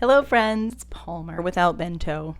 Hello friends, it's Palmer without Bento.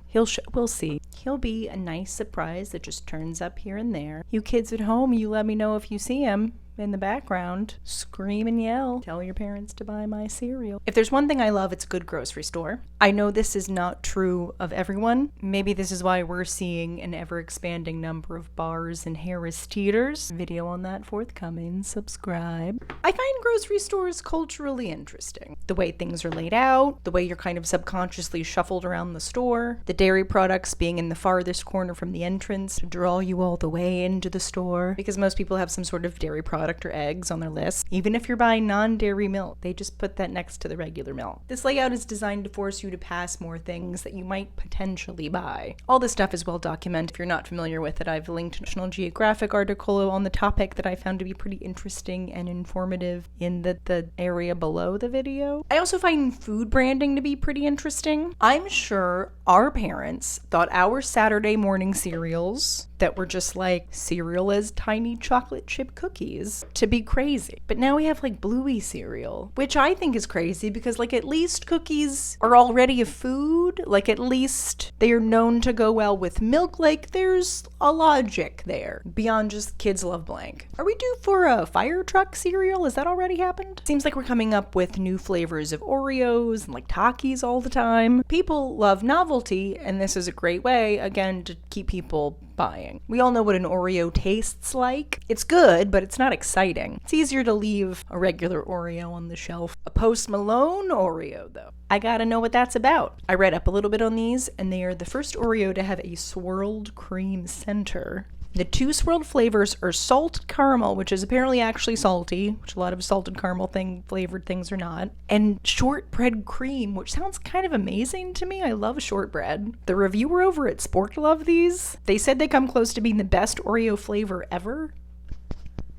We'll see. He'll be a nice surprise that just turns up here and there. You kids at home, you let me know if you see him in the background. Scream and yell. Tell your parents to buy my cereal. If there's one thing I love, it's a good grocery store. I know this is not true of everyone. Maybe this is why we're seeing an ever-expanding number of bars and Harris Teeters. Video on that forthcoming. Subscribe. I find grocery stores culturally interesting. The way things are laid out, the way you're kind of subconsciously shuffled around the store, the dairy products being in the farthest corner from the entrance to draw you all the way into the store, because most people have some sort of dairy product or eggs on their list. Even if you're buying non-dairy milk, they just put that next to the regular milk. This layout is designed to force you to pass more things that you might potentially buy. All this stuff is well documented. If you're not familiar with it, I've linked a National Geographic article on the topic that I found to be pretty interesting and informative in the area below the video. I also find food branding to be pretty interesting. I'm sure our parents thought our Saturday morning cereals that were just like cereal as tiny chocolate chip cookies to be crazy. But now we have like Bluey cereal, which I think is crazy because like at least cookies are already a food. Like at least they are known to go well with milk. Like there's a logic there beyond just kids love blank. Are we due for a fire truck cereal? Has that already happened? Seems like we're coming up with new flavors of Oreos and like Takis all the time. People love novelty, and this is a great way, again, to keep people buying. We all know what an Oreo tastes like. It's good, but it's not exciting. It's easier to leave a regular Oreo on the shelf. A Post Malone Oreo, though. I gotta know what that's about. I read up a little bit on these, and they are the first Oreo to have a swirled cream center. The two swirled flavors are salt caramel, which is apparently actually salty, which a lot of salted caramel flavored things are not, and shortbread cream, which sounds kind of amazing to me. I love shortbread. The reviewer over at Sport loved these. They said they come close to being the best Oreo flavor ever.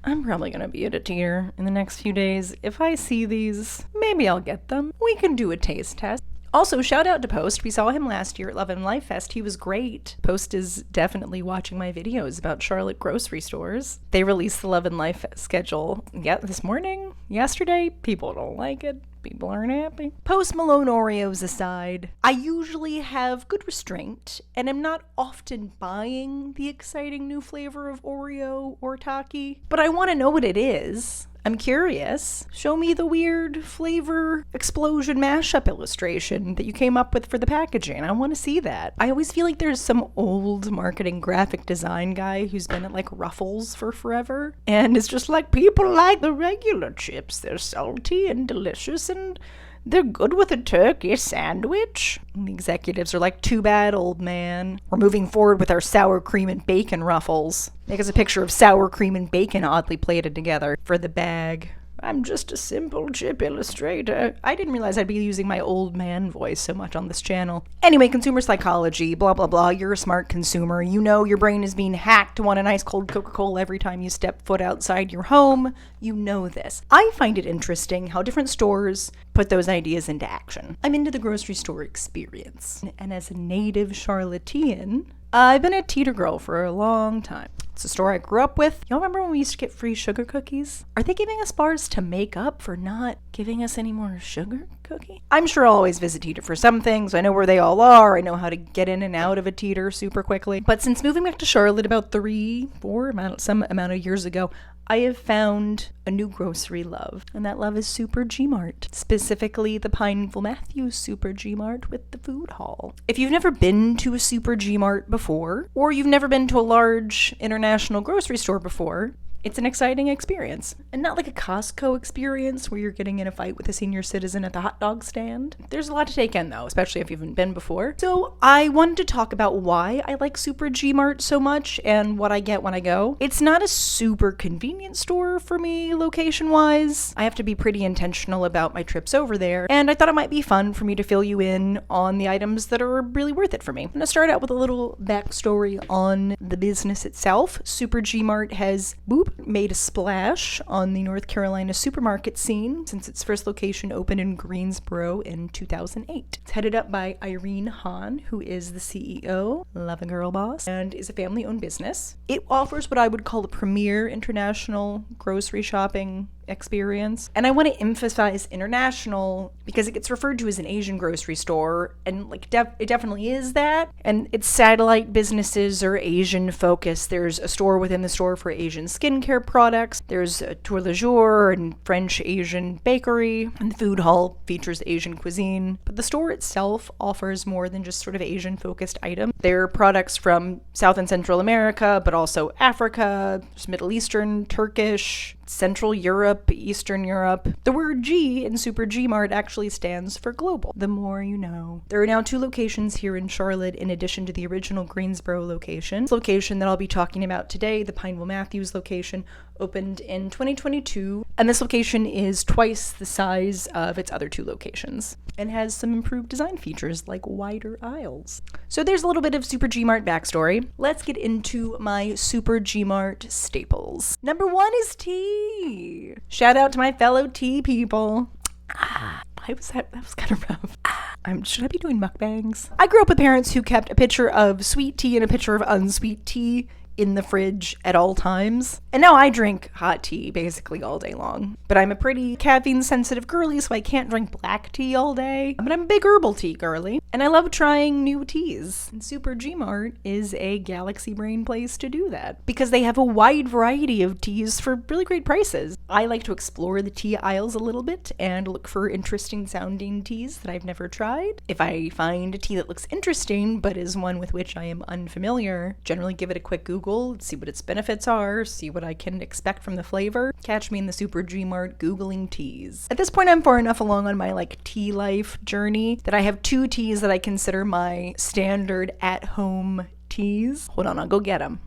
I'm probably going to be at a Teeter in the next few days. If I see these, maybe I'll get them. We can do a taste test. Also, shout out to Post. We saw him last year at Love and Life Fest. He was great. Post is definitely watching my videos about Charlotte grocery stores. They released the Love and Life schedule this morning, yesterday. People don't like it. People aren't happy. Post Malone Oreos aside, I usually have good restraint and am not often buying the exciting new flavor of Oreo or Taki, but I want to know what it is. I'm curious. Show me the weird flavor explosion mashup illustration that you came up with for the packaging. I want to see that. I always feel like there's some old marketing graphic design guy who's been at like Ruffles for forever. And it's just like, people like the regular chips. They're salty and delicious and they're good with a turkey sandwich. And the executives are like, too bad, old man. We're moving forward with our sour cream and bacon Ruffles. Make us a picture of sour cream and bacon oddly plated together for the bag. I'm just a simple chip illustrator. I didn't realize I'd be using my old man voice so much on this channel. Anyway, consumer psychology, blah, blah, blah. You're a smart consumer. You know your brain is being hacked to want a nice cold Coca-Cola every time you step foot outside your home. You know this. I find it interesting how different stores put those ideas into action. I'm into the grocery store experience. And as a native Charlottean, I've been a Teeter girl for a long time. It's a store I grew up with. Y'all remember when we used to get free sugar cookies? Are they giving us bars to make up for not giving us any more sugar cookie? I'm sure I'll always visit Teeter for some things. I know where they all are. I know how to get in and out of a Teeter super quickly. But since moving back to Charlotte about some amount of years ago, I have found a new grocery love, and that love is Super G Mart, specifically the Pineville-Matthews Super G Mart with the food hall. If you've never been to a Super G Mart before, or you've never been to a large international grocery store before, it's an exciting experience. And not like a Costco experience where you're getting in a fight with a senior citizen at the hot dog stand. There's a lot to take in though, especially if you haven't been before. So I wanted to talk about why I like Super G Mart so much and what I get when I go. It's not a super convenient store for me location-wise. I have to be pretty intentional about my trips over there. And I thought it might be fun for me to fill you in on the items that are really worth it for me. I'm gonna start out with a little backstory on the business itself. Super G Mart has made a splash on the North Carolina supermarket scene since its first location opened in Greensboro in 2008. It's headed up by Irene Hahn, who is the CEO, love a girl boss, and is a family-owned business. It offers what I would call a premier international grocery shopping experience. And I want to emphasize international because it gets referred to as an Asian grocery store, and like it definitely is that. And its satellite businesses are Asian focused. There's a store within the store for Asian skincare products. There's a tour le jour and French Asian bakery, and the food hall features Asian cuisine. But the store itself offers more than just sort of Asian focused items. There are products from South and Central America, but also Africa, Middle Eastern, Turkish, Central Europe, Eastern Europe. The word G in Super G Mart actually stands for global. The more you know. There are now 2 locations here in Charlotte in addition to the original Greensboro location. This location that I'll be talking about today, the Pineville-Matthews location, opened in 2022, and this location is twice the size of its other 2 locations and has some improved design features like wider aisles. So there's a little bit of Super G Mart backstory. Let's get into my Super G Mart staples. Number 1 is tea. Shout out to my fellow tea people. That was kind of rough. Should I be doing mukbangs? I grew up with parents who kept a pitcher of sweet tea and a pitcher of unsweet tea in the fridge at all times. And now I drink hot tea basically all day long. But I'm a pretty caffeine sensitive girly, so I can't drink black tea all day. But I'm a big herbal tea girly. And I love trying new teas. And Super G Mart is a galaxy brain place to do that, because they have a wide variety of teas for really great prices. I like to explore the tea aisles a little bit and look for interesting sounding teas that I've never tried. If I find a tea that looks interesting but is one with which I am unfamiliar, generally give it a quick Google, see what its benefits are, see what I can expect from the flavor. Catch me in the Super G Mart Googling teas. At this point, I'm far enough along on my tea life journey that I have 2 teas that I consider my standard at-home teas. Hold on, I'll go get them.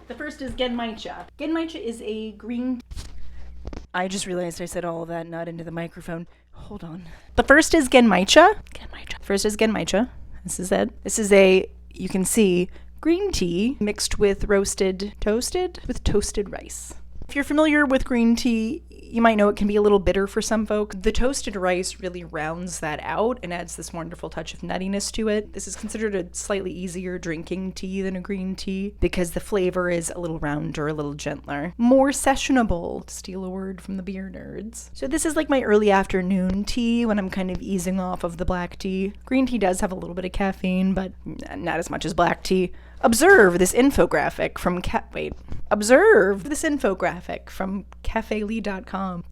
The first is Genmaicha. Genmaicha is a green... I just realized I said all of that not into the microphone. Hold on. The first is Genmaicha. First is Genmaicha. This is it. This is you can see, green tea mixed with toasted rice. If you're familiar with green tea, you might know it can be a little bitter for some folks. The toasted rice really rounds that out and adds this wonderful touch of nuttiness to it. This is considered a slightly easier drinking tea than a green tea because the flavor is a little rounder, a little gentler. More sessionable, to steal a word from the beer nerds. So this is like my early afternoon tea when I'm kind of easing off of the black tea. Green tea does have a little bit of caffeine, but not as much as black tea. Observe this infographic from cafeely.com.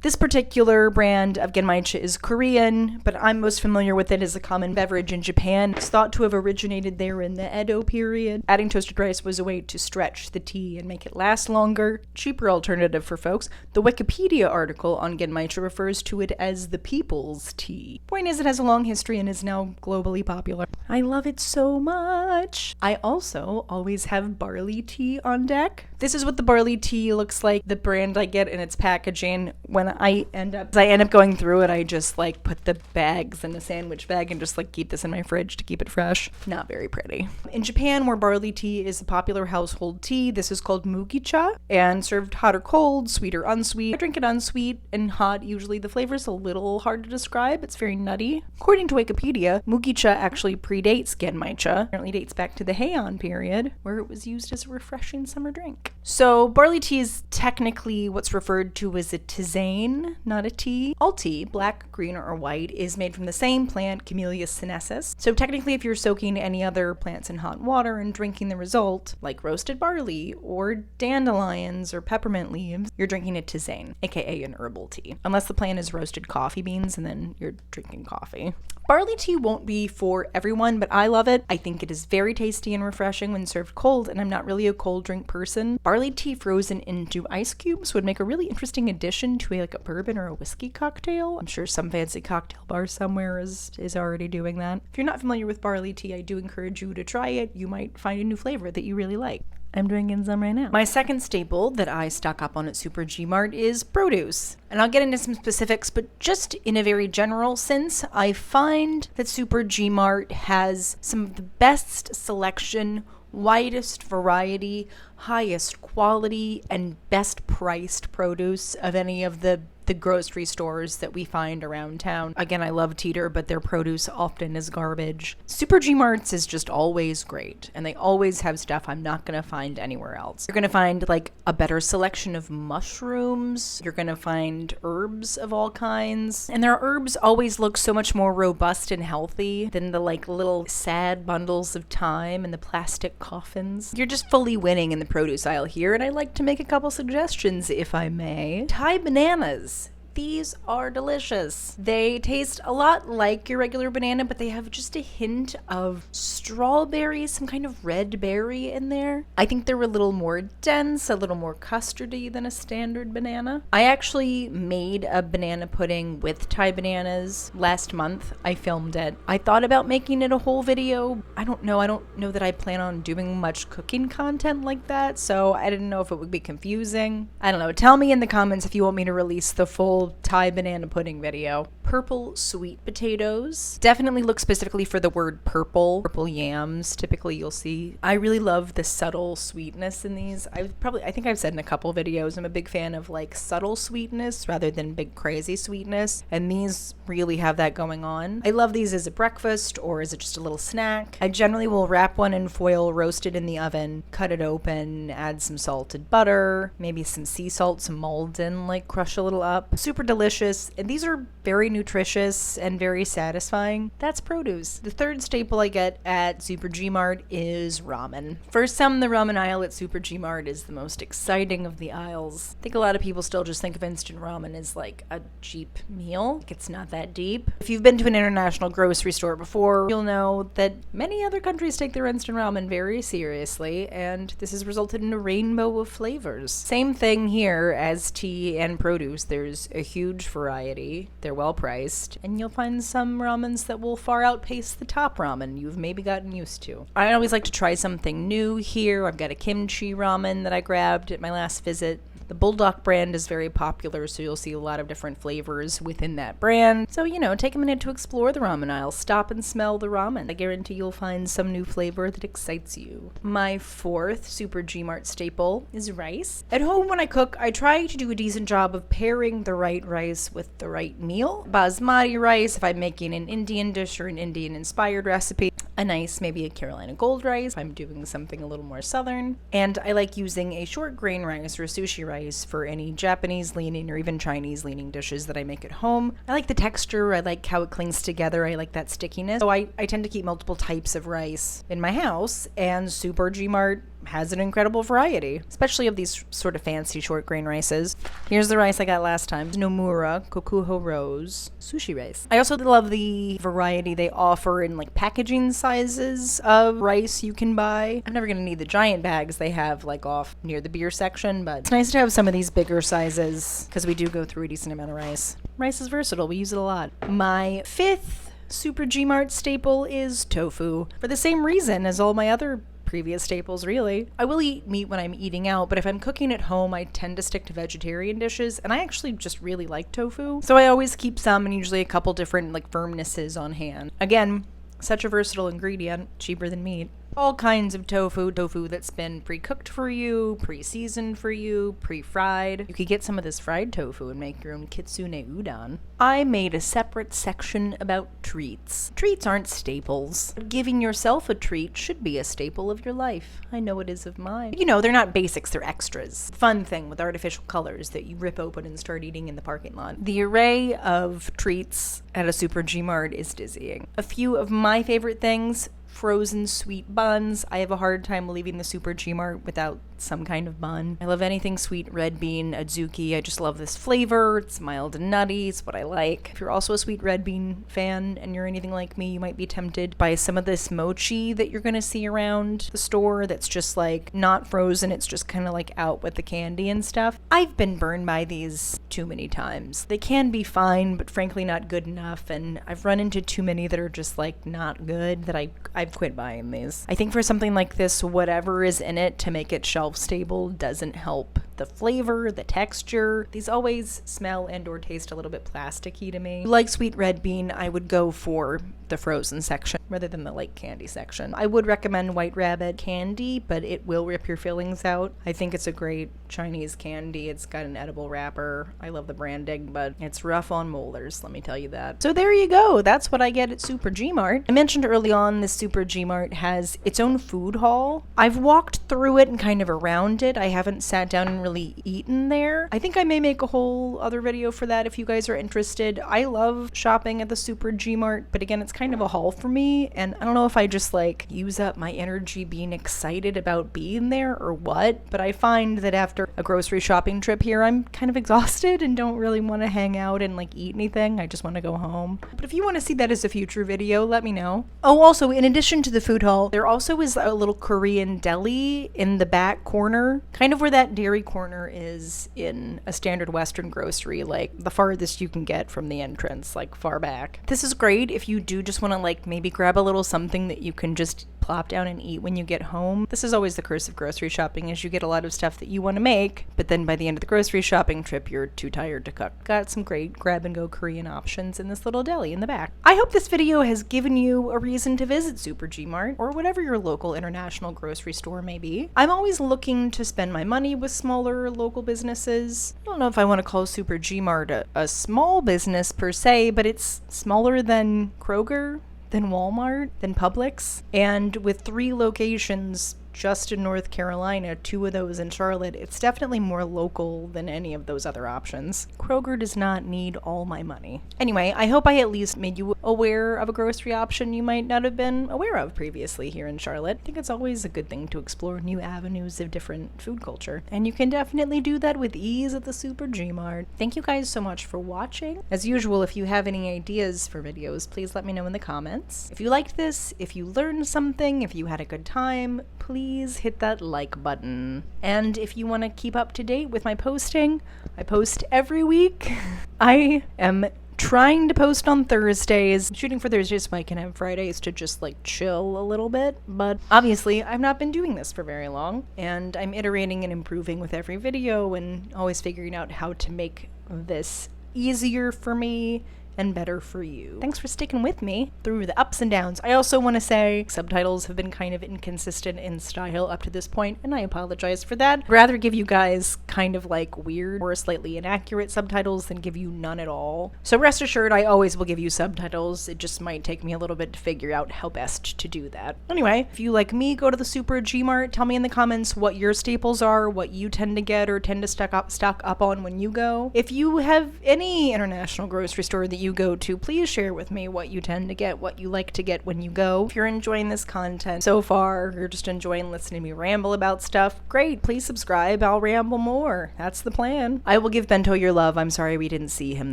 This particular brand of Genmaicha is Korean, but I'm most familiar with it as a common beverage in Japan. It's thought to have originated there in the Edo period. Adding toasted rice was a way to stretch the tea and make it last longer. Cheaper alternative for folks. The Wikipedia article on Genmaicha refers to it as the people's tea. Point is, it has a long history and is now globally popular. I love it so much. I also always have barley tea on deck. This is what the barley tea looks like, the brand I get in its packaging. When I end up going through it, I just put the bags in a sandwich bag and just keep this in my fridge to keep it fresh. Not very pretty. In Japan, where barley tea is a popular household tea, this is called mugicha and served hot or cold, sweet or unsweet. I drink it unsweet and hot usually. The flavor's a little hard to describe. It's very nutty. According to Wikipedia, mugicha actually predates Genmaicha. Apparently dates back to the Heian period, where it was used as a refreshing summer drink. So barley tea is technically what's referred to as a tisane, not a tea. All tea, black, green, or white, is made from the same plant, Camellia sinensis. So technically, if you're soaking any other plants in hot water and drinking the result, like roasted barley or dandelions or peppermint leaves, you're drinking a tisane, aka an herbal tea. Unless the plant is roasted coffee beans, and then you're drinking coffee. Barley tea won't be for everyone, but I love it. I think it is very tasty and refreshing when served cold, and I'm not really a cold drink person. Barley tea frozen into ice cubes would make a really interesting addition to a bourbon or a whiskey cocktail. I'm sure some fancy cocktail bar somewhere is already doing that. If you're not familiar with barley tea, I do encourage you to try it. You might find a new flavor that you really like. I'm drinking some right now. My second staple that I stock up on at Super G Mart is produce. And I'll get into some specifics, but just in a very general sense, I find that Super G Mart has some of the best selection, widest variety, highest quality, and best priced produce of any of the the grocery stores that we find around town. Again, I love Teeter, but their produce often is garbage. Super G Marts is just always great, and they always have stuff I'm not going to find anywhere else. You're going to find like a better selection of mushrooms. You're going to find herbs of all kinds, and their herbs always look so much more robust and healthy than the like little sad bundles of thyme and the plastic coffins. You're just fully winning in the produce aisle here, and I'd like to make a couple suggestions, if I may. Thai bananas. These are delicious. They taste a lot like your regular banana, but they have just a hint of strawberry, some kind of red berry in there. I think they're a little more dense, a little more custardy than a standard banana. I actually made a banana pudding with Thai bananas last month. I filmed it. I thought about making it a whole video. I don't know that I plan on doing much cooking content like that, so I didn't know if it would be confusing. I don't know. Tell me in the comments if you want me to release the full Thai banana pudding video. Purple sweet potatoes. Definitely look specifically for the word purple. Purple yams, typically you'll see. I really love the subtle sweetness in these. I think I've said in a couple videos, I'm a big fan of like subtle sweetness rather than big crazy sweetness, and these really have that going on. I love these as a breakfast or as just a little snack. I generally will wrap one in foil, roast it in the oven, cut it open, add some salted butter, maybe some sea salt, some Malden, like crush a little up. Super delicious, and these are very nutritious and very satisfying. That's produce. The third staple I get at Super G Mart is ramen. For some, the ramen aisle at Super G Mart is the most exciting of the aisles. I think a lot of people still just think of instant ramen as like a cheap meal. Like it's not that deep. If you've been to an international grocery store before, you'll know that many other countries take their instant ramen very seriously, and this has resulted in a rainbow of flavors. Same thing here as tea and produce. There's a huge variety. They're well priced, and you'll find some ramens that will far outpace the top ramen you've maybe gotten used to. I always like to try something new here. I've got a kimchi ramen that I grabbed at my last visit. The Bulldog brand is very popular, so you'll see a lot of different flavors within that brand. So, take a minute to explore the ramen aisle. Stop and smell the ramen. I guarantee you'll find some new flavor that excites you. My fourth Super G Mart staple is rice. At home when I cook, I try to do a decent job of pairing the right rice with the right meal. Basmati rice, if I'm making an Indian dish or an Indian-inspired recipe. A nice, maybe a Carolina Gold rice if I'm doing something a little more southern. And I like using a short grain rice or a sushi rice for any Japanese leaning or even Chinese leaning dishes that I make at home. I like the texture. I like how it clings together. I like that stickiness. So I tend to keep multiple types of rice in my house, and Super G Mart has an incredible variety, especially of these sort of fancy short grain rices. Here's the rice I got last time. Nomura Kokuho Rose sushi rice. I also love the variety they offer in like packaging sizes of rice you can buy. I'm never gonna need the giant bags they have like off near the beer section, but it's nice to have some of these bigger sizes because we do go through a decent amount of rice. Rice is versatile. We use it a lot. My fifth Super G Mart staple is tofu, for the same reason as all my other previous staples, really. I will eat meat when I'm eating out, but if I'm cooking at home, I tend to stick to vegetarian dishes, and I actually just really like tofu. So I always keep some and usually a couple different like firmnesses on hand. Again, such a versatile ingredient, cheaper than meat. All kinds of tofu that's been pre-cooked for you, pre-seasoned for you, pre-fried. You could get some of this fried tofu and make your own kitsune udon. I made a separate section about treats. Treats aren't staples, but giving yourself a treat should be a staple of your life. I know it is of mine. They're not basics, they're extras. Fun thing with artificial colors that you rip open and start eating in the parking lot. The array of treats at a Super G Mart is dizzying. A few of my favorite things: frozen sweet buns. I have a hard time leaving the Super G Mart without some kind of bun. I love anything sweet, red bean, adzuki. I just love this flavor. It's mild and nutty. It's what I like. If you're also a sweet red bean fan and you're anything like me, you might be tempted by some of this mochi that you're gonna see around the store that's just like not frozen. It's just kind of like out with the candy and stuff. I've been burned by these too many times. They can be fine, but frankly not good enough, and I've run into too many that are just like not good that I've quit buying these. I think for something like this, whatever is in it to make it shelf stable doesn't help the flavor, the texture. These always smell and or taste a little bit plasticky to me. Like sweet red bean, I would go for the frozen section rather than the light candy section. I would recommend White Rabbit candy, but it will rip your fillings out. I think it's a great Chinese candy. It's got an edible wrapper. I love the branding, but it's rough on molars, let me tell you that. So there you go. That's what I get at Super G Mart. I mentioned early on this Super G Mart has its own food hall. I've walked through it and kind of around it. I haven't sat down and really eaten there. I think I may make a whole other video for that if you guys are interested. I love shopping at the Super G Mart, but again, it's kind of a haul for me, and I don't know if I just like use up my energy being excited about being there or what, but I find that after a grocery shopping trip here, I'm kind of exhausted and don't really want to hang out and like eat anything. I just want to go home. But if you want to see that as a future video, let me know. Oh, also, in addition to the food hall, there also is a little Korean deli in the back corner, kind of where that dairy corner is in a standard Western grocery, like the farthest you can get from the entrance, like far back. This is great if you do just want to like maybe grab a little something that you can just plop down and eat when you get home. This is always the curse of grocery shopping, is you get a lot of stuff that you want to make, but then by the end of the grocery shopping trip, you're too tired to cook. Got some great grab-and-go Korean options in this little deli in the back. I hope this video has given you a reason to visit Super G Mart, or whatever your local international grocery store may be. I'm always looking to spend my money with smaller local businesses. I don't know if I want to call Super G Mart a small business per se, but it's smaller than Kroger, than Walmart, than Publix, and with 3 locations just in North Carolina, 2 of those in Charlotte, it's definitely more local than any of those other options. Kroger does not need all my money. Anyway, I hope I at least made you aware of a grocery option you might not have been aware of previously here in Charlotte. I think it's always a good thing to explore new avenues of different food culture, and you can definitely do that with ease at the Super G Mart. Thank you guys so much for watching. As usual, if you have any ideas for videos, please let me know in the comments. If you liked this, if you learned something, if you had a good time, please hit that like button. And if you want to keep up to date with my posting, I post every week. I am trying to post on Thursdays, shooting for Thursdays so I can have Fridays to just like chill a little bit, but obviously I've not been doing this for very long, and I'm iterating and improving with every video and always figuring out how to make this easier for me and better for you. Thanks for sticking with me through the ups and downs. I also want to say subtitles have been kind of inconsistent in style up to this point, and I apologize for that. I'd rather give you guys kind of like weird or slightly inaccurate subtitles than give you none at all. So rest assured, I always will give you subtitles. It just might take me a little bit to figure out how best to do that. Anyway, if you like me, go to the Super G Mart. Tell me in the comments what your staples are, what you tend to get or tend to stock up on when you go. If you have any international grocery store that you go to, please share with me what you tend to get, what you like to get when you go. If you're enjoying this content so far, you're just enjoying listening to me ramble about stuff, great, please subscribe. I'll ramble more. That's the plan. I will give Bento your love. I'm sorry we didn't see him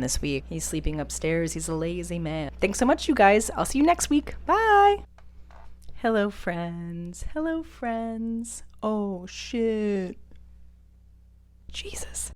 this week. He's sleeping upstairs. He's a lazy man. Thanks so much, you guys. I'll see you next week. Bye. Hello, friends. Hello, friends. Oh, shit. Jesus.